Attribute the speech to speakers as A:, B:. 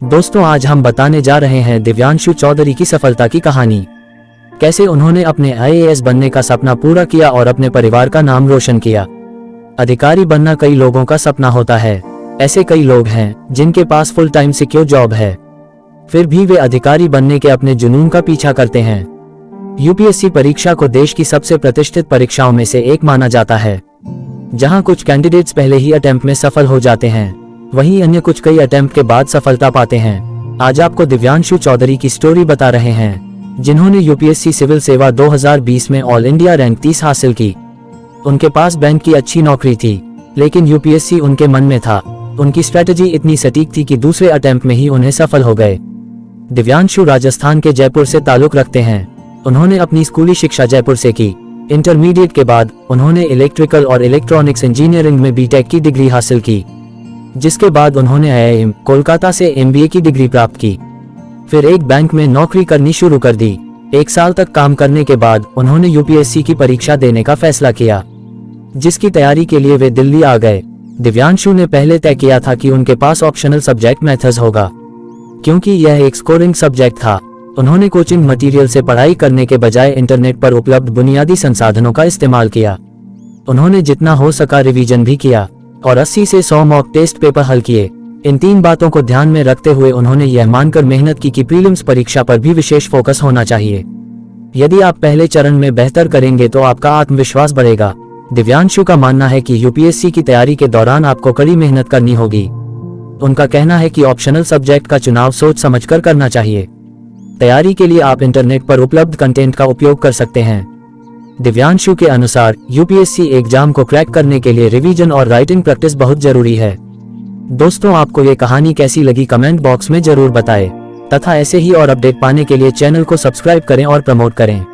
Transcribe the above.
A: दोस्तों, आज हम बताने जा रहे हैं दिव्यांशु चौधरी की सफलता की कहानी। कैसे उन्होंने अपने आईएएस बनने का सपना पूरा किया और अपने परिवार का नाम रोशन किया। अधिकारी बनना कई लोगों का सपना होता है। ऐसे कई लोग हैं जिनके पास फुल टाइम सिक्योर जॉब है, फिर भी वे अधिकारी बनने के अपने जुनून का पीछा करते हैं। यूपीएससी परीक्षा को देश की सबसे प्रतिष्ठित परीक्षाओं में से एक माना जाता है, जहां कुछ कैंडिडेट्स पहले ही अटेम्प्ट में सफल हो जाते हैं, वहीं अन्य कुछ कई अटेम्प्ट के बाद सफलता पाते हैं। आज आपको दिव्यांशु चौधरी की स्टोरी बता रहे हैं, जिन्होंने यूपीएससी सिविल सेवा 2020 में ऑल इंडिया रैंक 30 हासिल की। उनके पास बैंक की अच्छी नौकरी थी, लेकिन यूपीएससी उनके मन में था। उनकी स्ट्रेटजी इतनी सटीक थी कि दूसरे अटेम्प्ट में ही उन्हें सफल हो गए। दिव्यांशु राजस्थान के जयपुर से ताल्लुक रखते हैं। उन्होंने अपनी स्कूली शिक्षा जयपुर से की। इंटरमीडिएट के बाद उन्होंने इलेक्ट्रिकल और इलेक्ट्रॉनिक्स इंजीनियरिंग में बीटेक की डिग्री हासिल की, जिसके बाद उन्होंने आईआईएम कोलकाता से एमबीए की डिग्री प्राप्त की। फिर एक बैंक में नौकरी करनी शुरू कर दी। 1 साल तक काम करने के बाद उन्होंने यूपीएससी की परीक्षा देने का फैसला किया, जिसकी तैयारी के लिए वे दिल्ली आ गए। दिव्यांशु ने पहले तय किया था कि उनके पास ऑप्शनल सब्जेक्ट मैथ्स होगा, क्योंकि यह एक स्कोरिंग सब्जेक्ट था। उन्होंने कोचिंग मटेरियल से पढ़ाई करने के बजाय इंटरनेट पर उपलब्ध बुनियादी संसाधनों का इस्तेमाल किया। उन्होंने जितना हो सका रिवीजन भी किया और 80 से 100 मॉक टेस्ट पेपर हल किए। इन 3 बातों को ध्यान में रखते हुए उन्होंने यह मानकर मेहनत की कि प्रीलिम्स परीक्षा पर भी विशेष फोकस होना चाहिए। यदि आप पहले चरण में बेहतर करेंगे तो आपका आत्मविश्वास बढ़ेगा। दिव्यांशु का मानना है कि यूपीएससी की तैयारी के दौरान आपको कड़ी मेहनत करनी होगी। उनका कहना है कि ऑप्शनल सब्जेक्ट का चुनाव सोच समझकर करना चाहिए। तैयारी के लिए आप इंटरनेट पर उपलब्ध कंटेंट का उपयोग कर सकते हैं। दिव्यांशु के अनुसार यूपीएससी एग्जाम को क्रैक करने के लिए रिवीजन और राइटिंग प्रैक्टिस बहुत जरूरी है। दोस्तों, आपको ये कहानी कैसी लगी कमेंट बॉक्स में जरूर बताएं, तथा ऐसे ही और अपडेट पाने के लिए चैनल को सब्सक्राइब करें और प्रमोट करें।